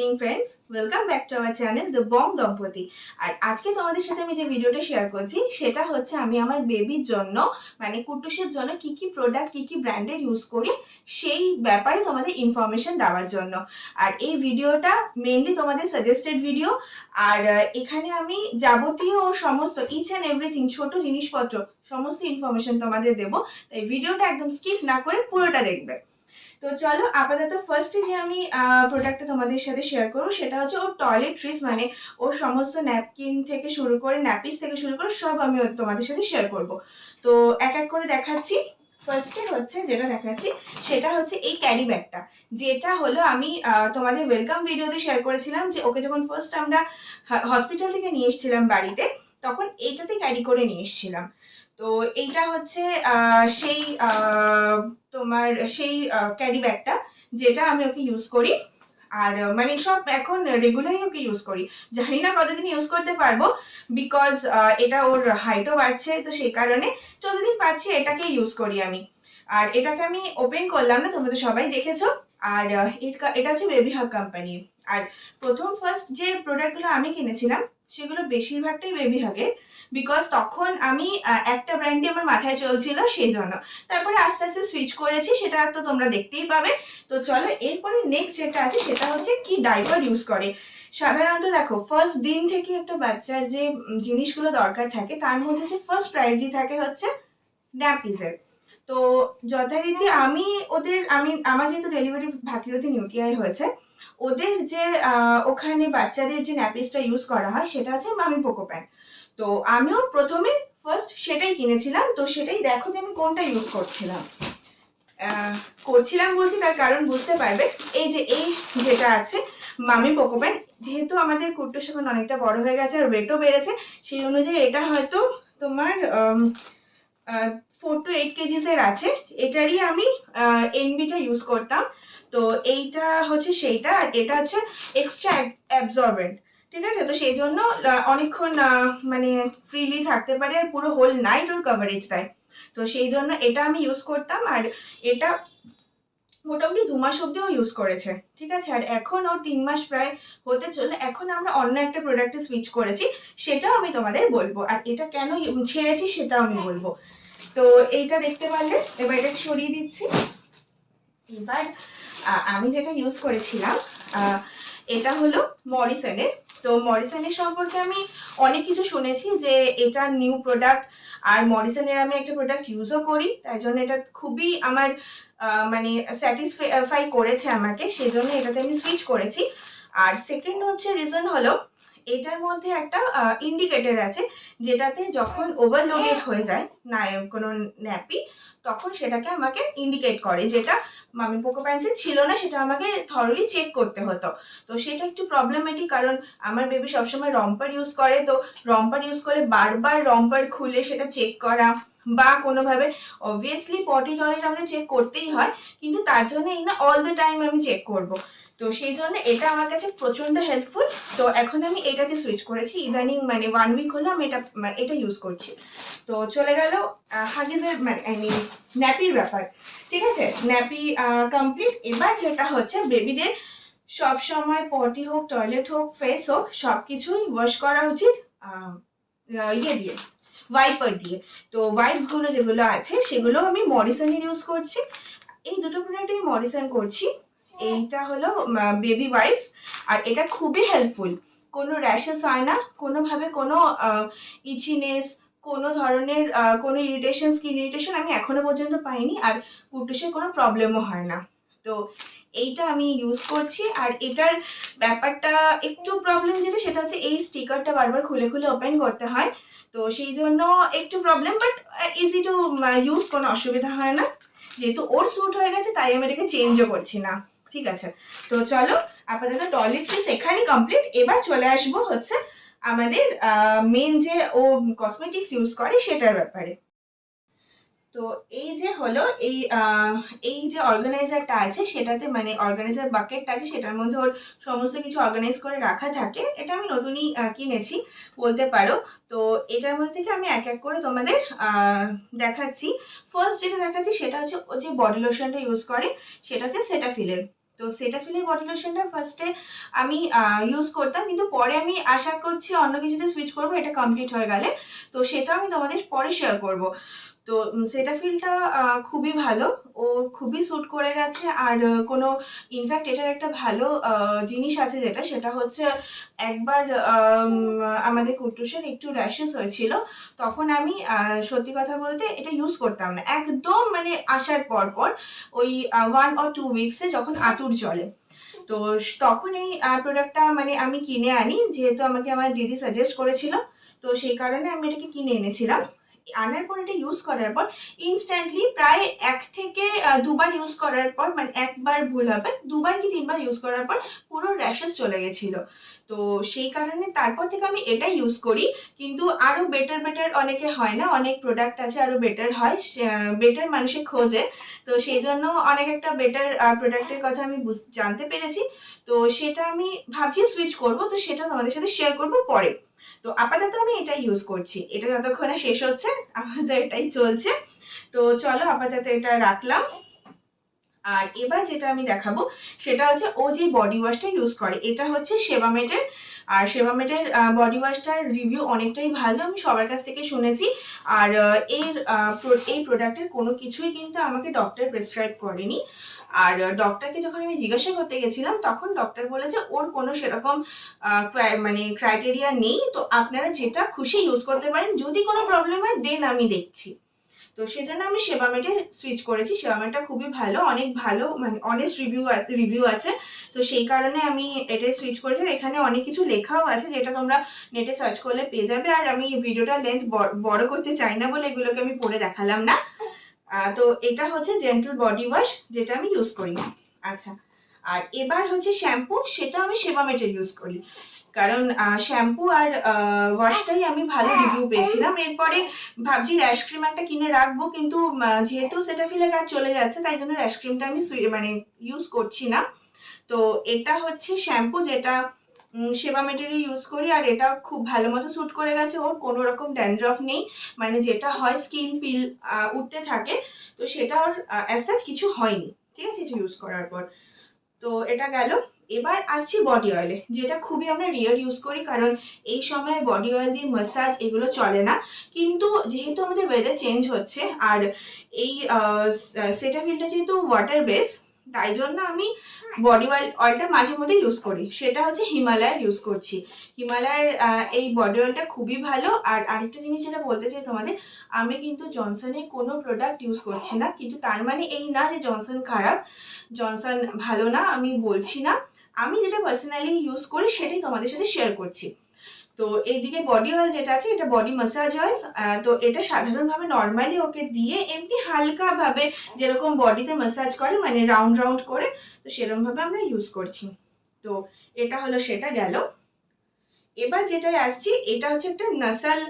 Evening friends, welcome back to our channel the Bong Dampati. আর আজকে তোমাদের সাথে আমি যে ভিডিওটা শেয়ার করছি সেটা হচ্ছে আমি আমার বেবির জন্য মানে কুটুসের জন্য কি কি প্রোডাক্ট কি কি ব্র্যান্ডের ইউজ করি সেই ব্যাপারে তোমাদের ইনফরমেশন দেওয়ার জন্য। আর এই ভিডিওটা মেইনলি তোমাদের সাজেস্টেড ভিডিও। আর এখানে আমি যাবতীয় সমস্ত ইচ অ্যান্ড এভরিথিং ছোট জিনিসপত্র সমস্ত ইনফরমেশন তোমাদের দেবো, তাই ভিডিওটা একদম স্কিপ না করে পুরোটা দেখবে। তো চলো আপাতত ফার্স্টে যে আমি প্রোডাক্টটা তোমাদের সাথে শেয়ার করবো সেটা হচ্ছে ওর টয়লেট্রিজ, মানে ওর সমস্ত ন্যাপকিন থেকে শুরু করে ন্যাপিস থেকে শুরু করে সব আমি তোমাদের সাথে শেয়ার করব। তো এক এক করে দেখাচ্ছি। ফার্স্টে হচ্ছে যেটা দেখাচ্ছি সেটা হচ্ছে এই ক্যারি ব্যাগটা, যেটা হলো আমি তোমাদের ওয়েলকাম ভিডিওতে শেয়ার করেছিলাম যে ওকে যখন ফার্স্ট আমরা হসপিটাল থেকে নিয়ে এসেছিলাম বাড়িতে, তখন এইটাতে ক্যারি করে নিয়ে এসেছিলাম। তো এইটা হচ্ছে সেই তোমার সেই ক্যারি ব্যাগটা যেটা আমি ওকে ইউজ করি। আর মানে সব এখন রেগুলারই ওকে ইউজ করি, জানি না কতদিন ইউজ করতে পারবো, বিকজ এটা ওর হাইটও বাড়ছে, তো সেই কারণে যতদিন পাচ্ছি এটাকে ইউজ করি আমি। আর এটাকে আমি ওপেন করলাম না, তোমরা তো সবাই দেখেছো। আর এটা হচ্ছে বেবি হাগ কোম্পানির। আর ফার্স্ট যে প্রোডাক্টগুলো আমি কিনেছিলাম সেগুলো বেশিরভাগটাই বেবি হাগের, বিকজ তখন আমি একটা ব্র্যান্ডই আমার মাথায় চলছিল সেই জন্য। তারপরে আস্তে আস্তে সুইচ করেছি, সেটা তো তোমরা দেখতেই পাবে। তো চলো এরপরে নেক্সট যেটা আছে সেটা হচ্ছে কি ডাইপার ইউজ করে। সাধারণত দেখো ফার্স্ট দিন থেকে একটা বাচ্চার যে জিনিসগুলো দরকার থাকে তার মধ্যে যে ফার্স্ট প্রায়োরিটি থাকে হচ্ছে ন্যাপিজের। তো যথারীতি আমি আমার যেহেতু ডেলিভারি ভাগীরথী নিউটিআই হয়েছে, ওদের যে ওখানে বাচ্চাদের যে ন্যাপিসটা ইউজ করা হয় সেটা হচ্ছে মামি পোকো প্যান। তো আমিও প্রথমে ফার্স্ট সেটাই কিনেছিলাম। তো সেটাই দেখো যে আমি কোনটা ইউজ করছিলাম বলছি তার কারণ বুঝতে পারবে। এই যে এই যেটা আছে মামি পোকো প্যান, যেহেতু আমাদের কুট্টুস এখন অনেকটা বড় হয়ে গেছে আর ওয়েটও বেড়েছে, সেই অনুযায়ী এটা হয়তো তোমার 4 to 8 কেজিসের আছে। এটারই আমি এনবিটা ইউজ করতাম। তো এইটা হচ্ছে সেইটা, আর এটা হচ্ছে এক্সট্রা অ্যাবজর্বেন্ট, ঠিক আছে। তো সেই জন্য অনেকক্ষণ মানে ফ্রিলি থাকতে পারে আর পুরো হোল নাইট ওর কভারেজ দেয়। তো সেই জন্য এটা আমি ইউজ করতাম। আর এটা মোটামুটি 2 মাস অব্দিও ইউজ করেছে, ঠিক আছে। আর এখন ওর 3 মাস প্রায় হতে চলে, এখন আমরা অন্য একটা প্রোডাক্টে সুইচ করেছি, সেটাও আমি তোমাদের বলবো। আর এটা কেন ছেড়েছি সেটাও আমি বলবো। তো এইটা দেখতে পারলে, এবার এটা সরিয়ে দিচ্ছি। এবার আমি যেটা ইউজ করেছিলাম এটা হলো মরিসনের। তো মরিসনের সম্পর্কে আমি অনেক কিছু শুনেছি যে এটা নিউ প্রোডাক্ট, আর মরিসনের আমি একটা প্রোডাক্ট ইউজও করি, তাই জন্য এটা খুবই আমার মানে স্যাটিসফাই করেছে আমাকে, সেই জন্য এটাতে আমি সুইচ করেছি। আর সেকেন্ড হচ্ছে রিজন হলো এটার মধ্যে একটা ইন্ডিকেটর আছে, যেটাতে যখন ওভারলোডেড হয়ে যায় না কোনো ন্যাপি, তখন সেটাকে আমাকে ইন্ডিকেট করে, যেটা মামি পোকো প্যান্সে ছিল না, সেটা আমাকে থরলি চেক করতে হতো। তো সেটা একটু প্রবলেমেটিক, কারণ আমার বেবি সবসময় রম্পার ইউজ করে। তো রম্পার ইউজ করলে বারবার রম্পার খুলে সেটা চেক করা, বা কোনোভাবে অবভিয়াসলি পটি টয়লেট আমাদের চেক করতেই হয়, কিন্তু তার জন্য এই না অল দ্য টাইম আমি চেক করব। তো সেই জন্য এটা আমার কাছে প্রচন্ড হেল্পফুল। তো এখন আমি এটাতে সুইচ করেছি ইদানিং, মানে 1 উইক হলো আমি এটা ইউজ করছি। তো চলে গেল হাগিজের মানে আই মিন ন্যাপির ব্যাপার, ঠিক আছে। Nappy complete. এবার যেটা হচ্ছে বেবিদের সব সময় পটি হোক টয়লেট হোক ফেস হোক সব কিছুই ওয়াশ করা উচিত ইয়ে দিয়ে, ওয়াইপার দিয়ে। তো ওয়াইপস গুলো যেগুলো আছে সেগুলো আমি মরিসনের ইউজ করছি। এই দুটো প্রোডাক্ট আমি মরিসন করছি। এইটা হলো বেবি ওয়াইপস, আর এটা খুবই হেল্পফুল। কোনো র্যাশেস হয় না, কোনোভাবে কোনো ইচিনেস, কোনো ধরনের কোনো ইরিটেশন, স্কিন ইরিটেশন আমি এখনো পর্যন্ত পাইনি, আর কুটুসের কোনো প্রবলেমও হয় না। তো এইটা আমি ইউজ করছি। আর এটার ব্যাপারটা একটু প্রবলেম যেটা, সেটা হচ্ছে এই স্টিকারটা বারবার খুলে খুলে ওপেন করতে হয়, তো সেই জন্য একটু problem, but easy to use, কোনো অসুবিধা হয় না। যেহেতু ওর স্যুট হয়ে গেছে তাই আমি এটাকে চেঞ্জও করছি না, ঠিক আছে। তো চলো আপাতত টয়লেট্রিজ এখানেই কমপ্লিট। এবার চলে আসবো হচ্ছে আমাদের মেন যে ও কসমেটিক্স ইউজ করে সেটার ব্যাপারে। তো এই যে হলো এই যে অর্গানাইজারটা আছে সেটাতে, মানে অর্গানাইজার বাকেটটা আছে সেটার মধ্যে ওর সমস্ত কিছু অর্গানাইজ করে রাখা থাকে। এটা আমি নতুনই কিনেছি বলতে পারো। তো এটার মধ্যে থেকে আমি এক এক করে তোমাদের দেখাচ্ছি। ফার্স্ট যেটা দেখাচ্ছি সেটা হচ্ছে ও যে বডি লোশনটা ইউজ করে সেটা হচ্ছে সেটাফিলের। তো সেটাফিলের বডি লোশনটা ফার্স্টে আমি ইউজ করতাম, কিন্তু পরে আমি আশা করছি অন্য কিছুতে সুইচ করবো এটা কমপ্লিট হয়ে গেলে। তো সেটা আমি তোমাদের পরে শেয়ার করব। তো সেটাফিলটা খুবই ভালো, ও খুবই স্যুট করে গেছে। আর কোনো ইনফ্যাক্ট এটার একটা ভালো জিনিস আছে যেটা, সেটা হচ্ছে একবার আমাদের কুট্টুসের একটু র্যাশেস হয়েছিল, তখন আমি সত্যি কথা বলতে এটা ইউজ করতাম না একদম, মানে আসার পর পর ওই 1 or 2 উইকসে যখন আতুর চলে, তো তখন এই প্রোডাক্টটা মানে আমি কিনে আনি, যেহেতু আমাকে আমার দিদি সাজেস্ট করেছিল, তো সেই কারণে আমি এটাকে কিনে এনেছিলাম। আনার পর এটা ইউজ করার পর ইনস্ট্যান্টলি প্রায় 1 থেকে 2 বার ইউজ করার পর, মানে একবার ভুল হবে, 2 বার কি 3 বার ইউজ করার পর পুরো র্যাশেস চলে গেছিল। তো সেই কারণে তারপর থেকে আমি এটা ইউজ করি। কিন্তু আরও বেটার অনেকে হয় না, অনেক প্রোডাক্ট আছে আরও বেটার হয়, বেটার মানুষে খোঁজে। তো সেই জন্য অনেক একটা বেটার প্রোডাক্টের কথা আমি জানতে পেরেছি। তো সেটা আমি ভাবছি সুইচ করব, তো সেটা তোমাদের সাথে শেয়ার করব পরে। তো আপাতত আমি এটাই ইউজ করছি, এটা যতক্ষণে শেষ হচ্ছে আপাতত এটাই চলছে। তো চলো আপাতত এটা রাখলাম। আর এবার যেটা আমি দেখাবো সেটা হচ্ছে ও যে বডি ওয়াশটা ইউজ করে, এটা হচ্ছে সেবামেটের। আর সেবামেটের বডি ওয়াশটার রিভিউ অনেকটাই ভালো, আমি সবার কাছ থেকে শুনেছি। আর এই প্রোডাক্টের কোনো কিছুই কিন্তু আমাকে ডক্টর প্রেসক্রাইব করেনি। আর ডক্টরকে যখন আমি জিজ্ঞাসা করতে গেছিলাম, তখন ডক্টর বলেছে ওর কোনো সেরকম মানে ক্রাইটেরিয়া নেই, তো আপনারা যেটা খুশি ইউজ করতে পারেন, যদি কোনো প্রবলেম হয় দেন আমি দেখছি। তো সেজন্য আমি সেবামেটে সুইচ করেছি। সেবামেটটা খুবই ভালো, অনেক ভালো, মানে অনেস্ট রিভিউ আছে। তো সেই কারণে আমি এটাই সুইচ করেছি। এখানে অনেক কিছু লেখাও আছে যেটা তোমরা নেটে সার্চ করলে পেয়ে যাবে। আর আমি ভিডিওটা লেন্থ বড় করতে চাই না বলে এগুলোকে আমি পড়ে দেখালাম না। তো এটা হচ্ছে জেন্টল বডি ওয়াশ যেটা আমি ইউজ করি। আচ্ছা, আর এবার হচ্ছে শ্যাম্পু, সেটা আমি সেবামেটের ইউজ করি, কারণ শ্যাম্পু আর ওয়াশটাই আমি ভালো রিভিউ পেয়েছিলাম। এরপরে ভাবছি র্যাশ ক্রিম একটা কিনে রাখবো, কিন্তু যেহেতু সেটাফিলের কাজ চলে যাচ্ছে, তাই জন্য র্যাশ ক্রিমটা আমি মানে ইউজ করছি না। তো এটা হচ্ছে শ্যাম্পু যেটা সেবামেটেরই ইউজ করি, আর এটা খুব ভালো মতো স্যুট করে গেছে, ওর কোনো রকম ড্যান্ড্রফ নেই, মানে যেটা হয় স্কিন পিল উঠতে থাকে, তো সেটা ওর অ্যাজ সাচ কিছু হয়নি। ঠিক আছে, এটা ইউজ করার পর। তো এটা গেল। এবার আসছি বডি অয়েলে, যেটা খুবই আমরা রিয়ার ইউজ করি, কারণ এই সময় বডি অয়েল দিয়ে ম্যাসাজ এগুলো চলে না। কিন্তু যেহেতু আমাদের ওয়েদার চেঞ্জ হচ্ছে, আর এই সেটাফিলটা যেহেতু ওয়াটার বেস, তাই জন্য আমি বডি অয়েলটা মাঝে মধ্যে ইউজ করি। সেটা হচ্ছে হিমালয়ের ইউজ করছি। হিমালয়ের এই বডি অয়েলটা খুবই ভালো। আর আরেকটা জিনিস যেটা বলতে চাই তোমাদের, আমি কিন্তু জনসনের কোনো প্রোডাক্ট ইউজ করছি না, কিন্তু তার মানে এই না যে জনসন খারাপ, জনসন ভালো না আমি বলছি না। আমি যেটা পার্সোনালি ইউজ করি সেটাই তোমাদের সাথে শেয়ার করছি। তো এইদিকে বডি অয়েল যেটা আছে, এটা বডি ম্যাসাজ অয়েল। তো এটা সাধারণভাবে নর্মালি ওকে দিয়ে এমনি হালকাভাবে যেরকম বডিতে ম্যাসাজ করে, মানে রাউন্ড রাউন্ড করে, তো সেরকমভাবে আমরা ইউজ করছি। তো এটা হলো, সেটা গেল। এবার যেটাই আসছি, এটা হচ্ছে একটা নাসাল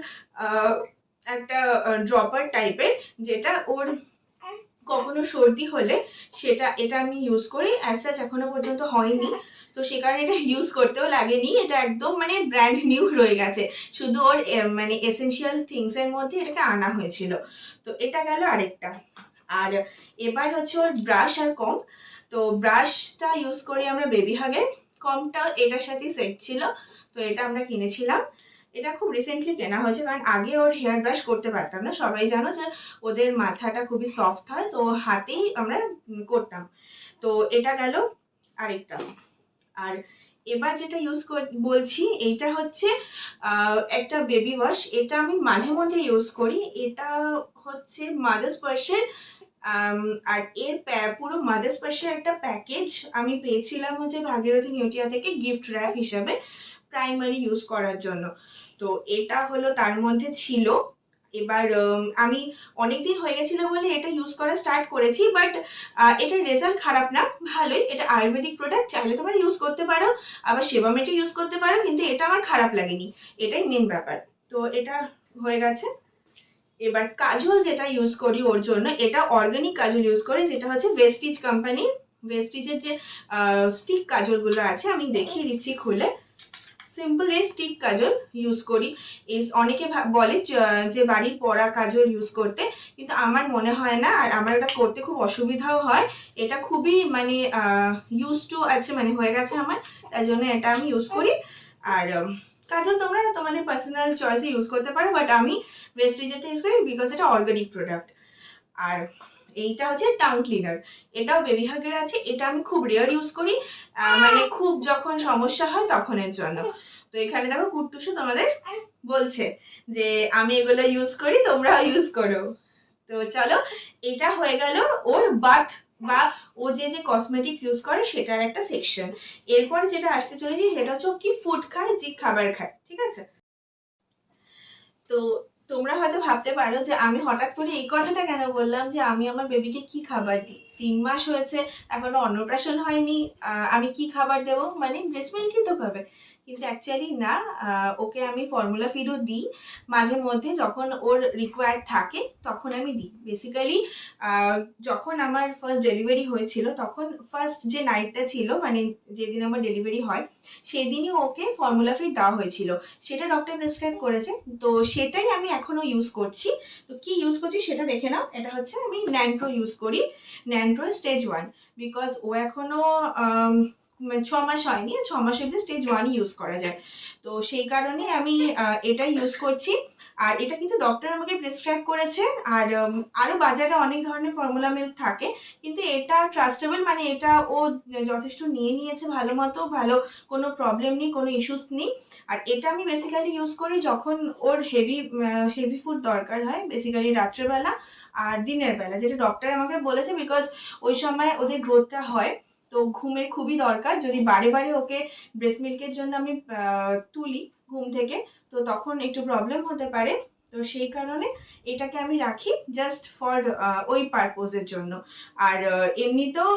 একটা ড্রপার টাইপের, যেটা ওর কখনো সর্দি হলে এটা আমি ইউজ করি। অ্যাজ সাচ এখনো পর্যন্ত হয়নি, তো সে কারণে এটা ইউজ করতেও লাগেনি। এটা একদম মানে ব্র্যান্ড নিউ রয়ে গেছে, শুধু ওর মানে এসেনশিয়াল থিংসের মধ্যে এটাকে আনা হয়েছিল। তো এটা গেল আরেকটা। আর এবার হচ্ছে ওর ব্রাশ আর কম। তো ব্রাশটা ইউজ করি আমরা বেবি হাগের, কমটা এটার সাথেই সেট ছিল, তো এটা আমরা কিনেছিলাম। এটা খুব রিসেন্টলি কেনা হয়েছে, কারণ আগে ওর হেয়ার ব্রাশ করতে পারতাম না। সবাই জানো যে ওদের মাথাটা খুবই সফট হয়, তো হাতেই আমরা করতাম। তো এটা গেল আরেকটা। আর এবার যেটা ইউজ বলছি, এইটা হচ্ছে একটা বেবি ওয়াশ। এটা আমি মাঝে মধ্যে ইউজ করি। এটা হচ্ছে মাদার স্পার্শের, আর এর পুরো মাদার স্পার্শের একটা প্যাকেজ আমি পেয়েছিলাম হচ্ছে ভাগীরথী নিউটিয়া থেকে গিফট র্যাপ হিসাবে, প্রাইমারি ইউজ করার জন্য। তো এটা হলো তার মধ্যে ছিল। এবার আমি অনেকদিন হয়ে গেছিল বলে এটা ইউজ করা স্টার্ট করেছি, বাট এটার রেজাল্ট খারাপ না, ভালোই। এটা আয়ুর্বেদিক প্রোডাক্ট, চাইলে তোমরা ইউজ করতে পারো, আবার সেবামেটে ইউজ করতে পারো, কিন্তু এটা আমার খারাপ লাগেনি, এটাই মেন ব্যাপার। তো এটা হয়ে গেছে। এবার কাজল যেটা ইউজ করি ওর জন্য, এটা অর্গানিক কাজল ইউজ করি, যেটা হচ্ছে ভেস্টিজ কোম্পানির। ভেস্টিজের যে স্টিক কাজলগুলো আছে, আমি দেখিয়ে দিচ্ছি খুলে। সিম্পল এই স্টিক কাজল ইউজ করি। এই অনেকে বলে যে বাড়ির পরা কাজল ইউজ করতে, কিন্তু আমার মনে হয় না, আর আমার এটা করতে খুব অসুবিধাও হয়। এটা খুবই মানে ইউজ টু আছে, মানে হয়ে গেছে আমার, তাই জন্য এটা আমি ইউজ করি। আর কাজল তোমরা তোমাদের পার্সোনাল চয়েসে ইউজ করতে পারো, বাট আমি ভেস্টিজেরটা ইউজ করি বিকজ এটা অর্গানিক প্রোডাক্ট। আর এইটা হচ্ছে টাং ক্লিনার, এটাও বেবি হাগের আছে। এটা আমি খুব রেয়ার ইউজ করি, মানে খুব যখন সমস্যা হয় তখনের জন্য। তো এখানে দেখো কুট্টুসু তোমাদের বলছে যে আমি এগুলো ইউজ করি, তোমরাও ইউজ করো। তো চলো, এটা হয়ে গেল ওর বাথ বা ও যে যে কসমেটিক্স ইউজ করে সেটার একটা সেকশন। এরপরে যেটা আসতে চলেছি সেটা হচ্ছে ও কি ফুড খায়, যে খাবার খায়, ঠিক আছে? তো তোমরা হয়তো ভাবতে পারো যে আমি হঠাৎ করে এই কথাটা কেন বললাম যে আমি আমার বেবিকে কি খাবার দিই, 3 মাস হয়েছে, এখনো অন্নপ্রাশন হয়নি, আমি কি খাবার দেবো, মানে ব্রেস্ট মিল্কই তো খাবে। কিন্তু অ্যাকচুয়ালি না, ওকে আমি ফর্মুলা ফিডও দিই মাঝে মধ্যে, যখন ওর রিকোয়ার্ড থাকে তখন আমি দিই। বেসিক্যালি যখন আমার ফার্স্ট ডেলিভারি হয়েছিল, তখন ফার্স্ট যে নাইটটা ছিল, মানে যেদিন আমার ডেলিভারি হয় সেদিনই ওকে ফর্মুলা ফিড দেওয়া হয়েছিল, সেটা ডক্টর প্রেসক্রাইব করেছে। তো সেটাই আমি এখনো ইউজ করছি। তো কি ইউজ করছি সেটা দেখে নাও। এটা হচ্ছে আমি ন্যান্ট্রো ইউজ করি, ন্যান্ট্রো স্টেজ 1, বিকজ ও এখনো 6 মাস হয়নি, 6 মাস অব্দি স্টেজ 1 ইউজ করা যায়। তো সেই কারণে আমি এটা ইউজ করছি। আর এটা কিন্তু ডক্টর আমাকে প্রেসক্রাইব করেছে। আর আরও বাজারে অনেক ধরনের ফর্মুলা মিল্ক থাকে, কিন্তু এটা ট্রাস্টেবল, মানে এটা ও যথেষ্ট নিয়ে নিয়েছে ভালো মতো, ভালো, কোনো প্রবলেম নেই, কোনো ইস্যুস নেই। আর এটা আমি বেসিক্যালি ইউজ করি যখন ওর হেভি ফুড দরকার হয়, বেসিক্যালি রাত্রেবেলা আর দিনের বেলা, যেটা ডক্টর আমাকে বলেছে, বিকজ ওই সময় ওদের গ্রোথটা হয়। তো ঘুমের খুবই দরকার, যদি বারে বারে ওকে ব্রেস্ট মিল্কের জন্য আমি তুলি ঘুম থেকে, তো তখন একটু প্রবলেম হতে পারে। তো সেই কারণে এটাকে আমি রাখি জাস্ট ফর ওই পারপোজের জন্য। আর এমনিতেও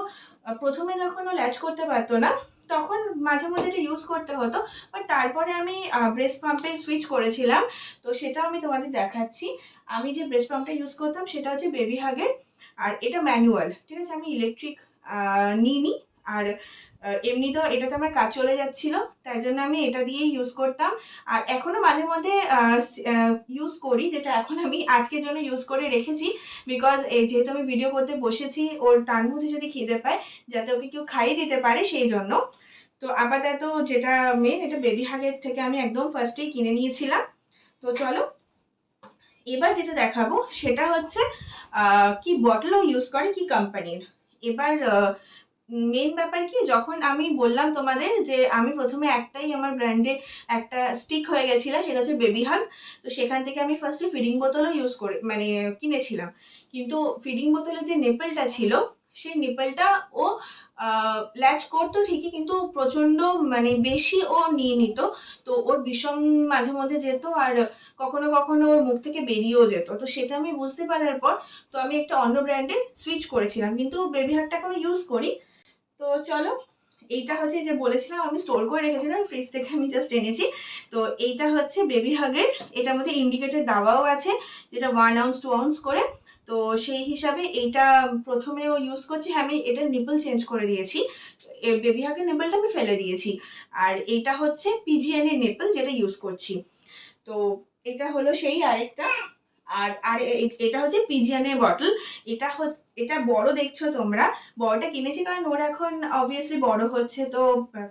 প্রথমে যখন ও ল্যাচ করতে পারতো না, তখন মাঝে মধ্যে এটা ইউজ করতে হতো, বাট তারপরে আমি ব্রেস্ট পাম্পে সুইচ করেছিলাম। তো সেটাও আমি তোমাদের দেখাচ্ছি। আমি যে ব্রেস্ট পাম্পটা ইউজ করতাম সেটা হচ্ছে বেবি হাগের, আর এটা ম্যানুয়াল, ঠিক আছে, আমি ইলেকট্রিক নিইনি। আর এমনিতেও এটাতে আমার কাজ চলে যাচ্ছিল, তাই জন্য আমি এটা দিয়েই ইউজ করতাম। আর এখনো মাঝে মধ্যে ইউজ করি, যেটা এখন আমি আজকের জন্য ইউজ করে রেখেছি, বিকজ যেহেতু আমি ভিডিও করতে বসেছি, ওর তার মধ্যে যদি খিদে পায় যাতে ওকে কেউ খাইয়ে দিতে পারে, সেই জন্য। তো আপাতত যেটা মেন, এটা বেবি হাগের থেকে আমি একদম ফার্স্টেই কিনে নিয়েছিলাম। তো চলো, এবার যেটা দেখাবো সেটা হচ্ছে কি বটলও ইউজ করে, কি কোম্পানির। এবার মেন ব্যাপার কি, যখন আমি বললাম তোমাদের যে আমি প্রথমে একটাই আমার ব্র্যান্ডে একটা স্টিক হয়ে গেছিল, সেটা হচ্ছে বেবি হাগ। তো সেখান থেকে আমি ফার্স্টে ফিডিং বোতলও ইউজ করে মানে কিনেছিলাম, কিন্তু ফিডিং বোতলে যে নেপেলটা ছিল, সেই নেপেলটা ও ল্যাচ করতো ঠিকই, কিন্তু প্রচণ্ড মানে বেশি ও নিয়ে নিত। তো ওর ভীষণ মাঝে মধ্যে যেত, আর কখনো কখনো ওর মুখ থেকে বেরিয়েও যেত। তো সেটা আমি বুঝতে পারার পর তো আমি একটা অন্য ব্র্যান্ডে সুইচ করেছিলাম, কিন্তু বেবি হাগটা এখনো ইউজ করি। তো চলো, এইটা হচ্ছে যে বলেছিলাম আমি স্টোর করে রেখেছিলাম ফ্রিজ থেকে, আমি জাস্ট এনেছি। তো এইটা হচ্ছে বেবি হাগের, এটার মধ্যে ইন্ডিকেটর দেওয়াও আছে, যেটা 1 আউন্স 2 আউন্স করে। তো সেই হিসাবে এইটা প্রথমেও ইউজ করছি। হ্যাঁ, আমি এটার নিপল চেঞ্জ করে দিয়েছি, বেবি হাগের নিপলটা আমি ফেলে দিয়েছি। আর এইটা হচ্ছে পিজিএন এর নিপল, যেটা ইউজ করছি। তো এটা হলো সেই আরেকটা। আর আর এটা হচ্ছে পিজিয়ানের বটল। এটা বড় দেখছো তোমরা, বড়টা কিনেছি কারণ ওর এখন অবভিয়াসলি বড় হচ্ছে, তো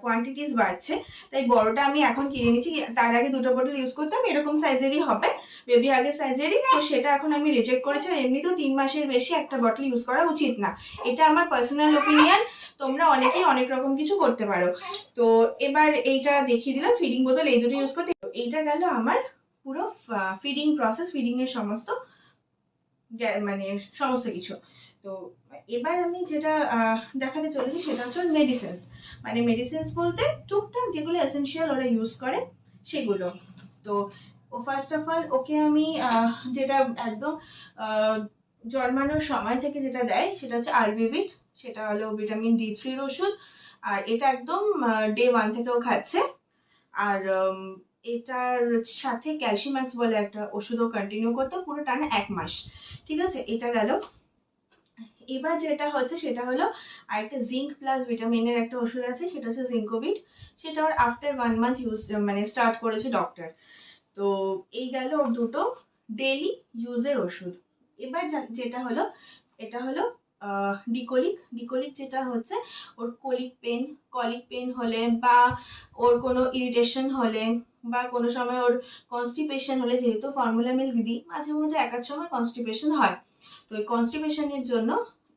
কোয়ান্টিটিস বাড়ছে, তাই বড়টা আমি এখন কিনে নিয়েছি। তার আগে দুটো বটল ইউজ করতাম, এরকম সাইজেরই হবে, বেবি আগের সাইজেরই। তো সেটা এখন আমি রিজেক্ট করেছি। আর এমনিতেও 3 মাসের বেশি একটা বটল ইউজ করা উচিত না, এটা আমার পার্সোনাল ওপিনিয়ন। তোমরা অনেকেই অনেক রকম কিছু করতে পারো। তো এবার এইটা দেখিয়ে দিলাম, ফিডিং বোতল এই দুটো ইউজ করতে। এইটা গেল আমার পুরো ফিডিং প্রসেস, ফিডিং এর সমস্ত মানে সমস্ত কিছু। তো এবার আমি যেটা দেখাতে চলেছি সেটা হচ্ছে মেডিসিনস। মানে মেডিসিনস বলতে টুকটাক যেগুলো এসেনশিয়াল ওরা ইউজ করে সেগুলো। তো ফার্স্ট অফ অল ওকে আমি যেটা একদম জন্মানোর সময় থেকে যেটা দেয় সেটা হচ্ছে আরবিভিট, সেটা হলো ভিটামিন D3 ওষুধ। আর এটা একদম ডে 1 থেকেও খাচ্ছে। আর এটার সাথে ক্যালসিম্যাক্স বলে একটা ওষুধও কন্টিনিউ করতে পুরো টানা 1 মাস, ঠিক আছে। এটা গেল। এবার যেটা হচ্ছে সেটা হলো আরেকটা জিঙ্ক প্লাস ভিটামিনের একটা ওষুধ আছে, সেটা হচ্ছে জিঙ্কোভিট। সেটা ওর আফটার 1 মান্থ ইউজ মানে স্টার্ট করেছে ডক্টর। তো এই গেল ওর দুটো ডেইলি ইউজের ওষুধ। এবার যেটা হলো এটা হলো ডিকোলিক যেটা হচ্ছে ওর কলিক পেন হলে বা ওর কোনো ইরিটেশন হলে বা কোনো সময় ওর কনস্টিপেশন হলে, যেহেতু ফর্মুলা মিল্ক দিই মাঝে মধ্যে এক সময় কনস্টিপেশন হয়, তো এই কনস্টিপেশনের জন্য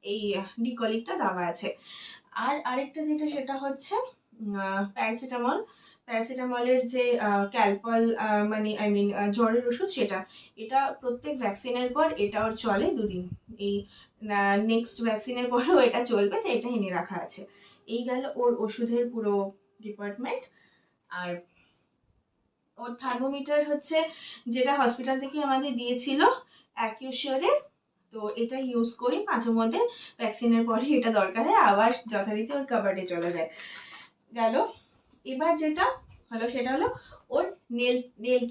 এই ডিকলিকটা দেওয়া আছে। আর আরেকটা যেটা সেটা হচ্ছে প্যারাসিটামলের যে ক্যালপল মানে জ্বরের ওষুধ, সেটা এটা প্রত্যেক ভ্যাকসিনের পর এটা ওর চলে 2 দিন। এই নেক্সট ভ্যাকসিনের পরেও এটা চলবে, তো এটা এনে রাখা আছে। এই গেল ওর ওষুধের পুরো ডিপার্টমেন্ট। আর ওর থার্মোমিটার হচ্ছে যেটা হসপিটাল থেকে আমাদের দিয়েছিল অ্যাকিউশিওরের, তো এটা ইউজ করি মাঝে মধ্যে, ভ্যাকসিনের পরে এটা দরকার হয়, আবার যথারীতি ওর কাবার্ডে চলে যায়। গেল এবার যেটা হলো সেটা হলো ওর নেল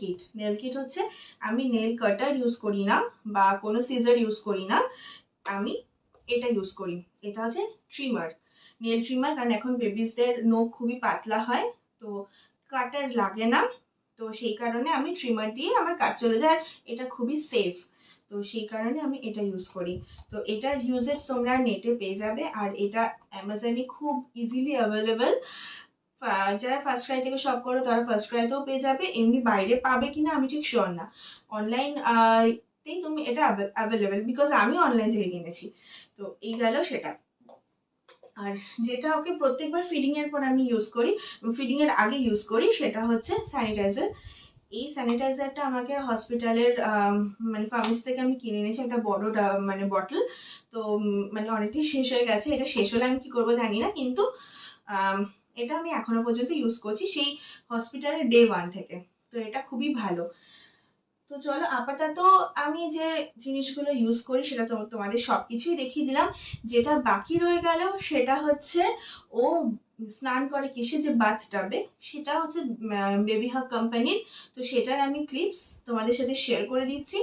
কিট হচ্ছে, আমি নেল কাটার ইউজ করি না বা কোনো সিজার ইউজ করি না, আমি এটা ইউজ করি। এটা হচ্ছে নেল ট্রিমার, কারণ এখন বেবিসদের নখ খুবই পাতলা হয়, তো কাটার লাগে না, তো সেই কারণে আমি ট্রিমার দিয়ে আমার কাজ চলে যায়। এটা খুবই সেফ, তো সেই কারণে আমি এটা ইউজ করি। তো এটার ইউজেজ তোমরা নেটে পেয়ে যাবে, আর এটা অ্যামাজনে খুব ইজিলি অ্যাভেলেবেল। যারা ফার্স্ট ক্রাই থেকে শপ করো তারা ফার্স্ট ক্রাইতেও পেয়ে যাবে, এমনি বাইরে পাবে কিনা আমি ঠিক শিওর না। অনলাইন তেই তুমি এটা অ্যাভেলেবেল, বিকজ আমি অনলাইন থেকে কিনেছি। তো এই গেল সেটা। আর যেটা ওকে প্রত্যেকবার ফিডিং এর পর আমি ইউজ করি, ফিডিং এর আগে ইউজ করি, সেটা হচ্ছে স্যানিটাইজার। এই স্যানিটাইজারটা আমাকে হসপিটালের মানে ফার্মেসি থেকে আমি কিনে এনেছি, একটা বড় মানে বটল। তো মানে অনেকটাই শেষ হয়ে গেছে, এটা শেষ হলে আমি কি করবো জানি না, কিন্তু এটা আমি এখনো পর্যন্ত ইউজ করছি সেই হসপিটালের ডে 1 থেকে। তো এটা খুবই ভালো। তো চলো আপাতত আমি যে জিনিসগুলো ইউজ করি সেটা তোমাদের সব কিছুই দেখিয়ে দিলাম। যেটা বাকি রয়ে গেল সেটা হচ্ছে ও স্নান করে কিসে, যে বাথ টাবে, সেটা হচ্ছে বেবি হাগ কোম্পানির। তো সেটার আমি ক্লিপস তোমাদের সাথে শেয়ার করে দিচ্ছি।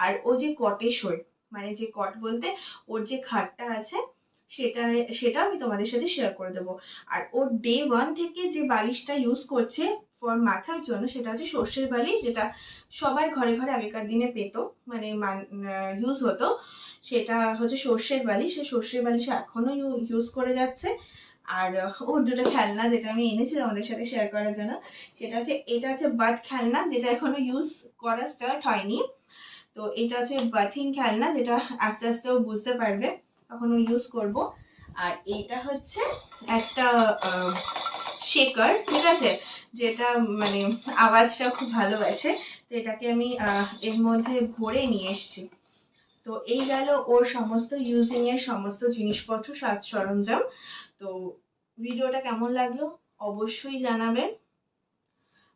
আর ও যে কটে শোয়, মানে যে কট বলতে ওর যে খাটটা আছে সেটা আমি তোমাদের সাথে শেয়ার করে দেবো। আর ওর ডে 1 থেকে যে বালিশটা ইউজ করছে ফর মাথার জন্য, সেটা হচ্ছে সর্ষের বালিশ, যেটা সবার ঘরে ঘরে আগেকার দিনে পেত, মানে ইউজ হতো। সেটা হচ্ছে সর্ষের বালিশ, সেই সর্ষের বালিশ এখনো ইউজ করে যাচ্ছে। আর ওর দুটো খেলনা যেটা আমি এনেছি তোমাদের সাথে শেয়ার করার জন্য, সেটা হচ্ছে এটা হচ্ছে বাথ খেলনা, যেটা এখনো ইউজ করা স্টার্ট হয়নি। তো এটা হচ্ছে বাথিং খেলনা, যেটা আস্তে আস্তে ও বুঝতে পারবে তখন ও ইউজ করব। আর এইটা হচ্ছে একটা শেকার, ঠিক আছে, যেটা মানে আওয়াজটা খুব ভালোবাসে, তো এটাকে আমি এর মধ্যে ভরে নিয়ে এসেছি। তো এই গেল ওর সমস্ত ইউজিং এর সমস্ত জিনিসপত্র, সাজ সরঞ্জাম। তো ভিডিওটা কেমন লাগলো অবশ্যই জানাবেন।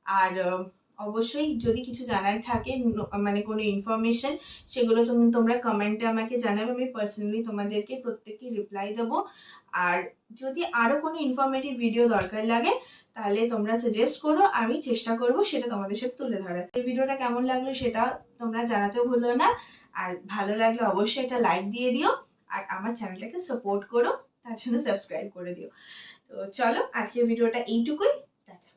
আর অবশ্যই যদি কিছু জানার থাকে, মানে কোনো ইনফরমেশন, সেগুলো তোমরা কমেন্টে আমাকে জানাবে, আমি পার্সোনালি তোমাদেরকে প্রত্যেককে রিপ্লাই দেবো। আর যদি আরও কোনো ইনফরমেটিভ ভিডিও দরকার লাগে তাহলে তোমরা সাজেস্ট করো, আমি চেষ্টা করব সেটা তোমাদের সাথে তুলে ধরার। এই ভিডিওটা কেমন লাগলো সেটা তোমরা জানাতেও ভুলো না, আর ভালো লাগলে অবশ্যই একটা লাইক দিয়ে দিও, আর আমার চ্যানেলটাকে সাপোর্ট করো, তার জন্য সাবস্ক্রাইব করে দিও। তো চলো আজকের ভিডিওটা এইটুকুই, টাটা।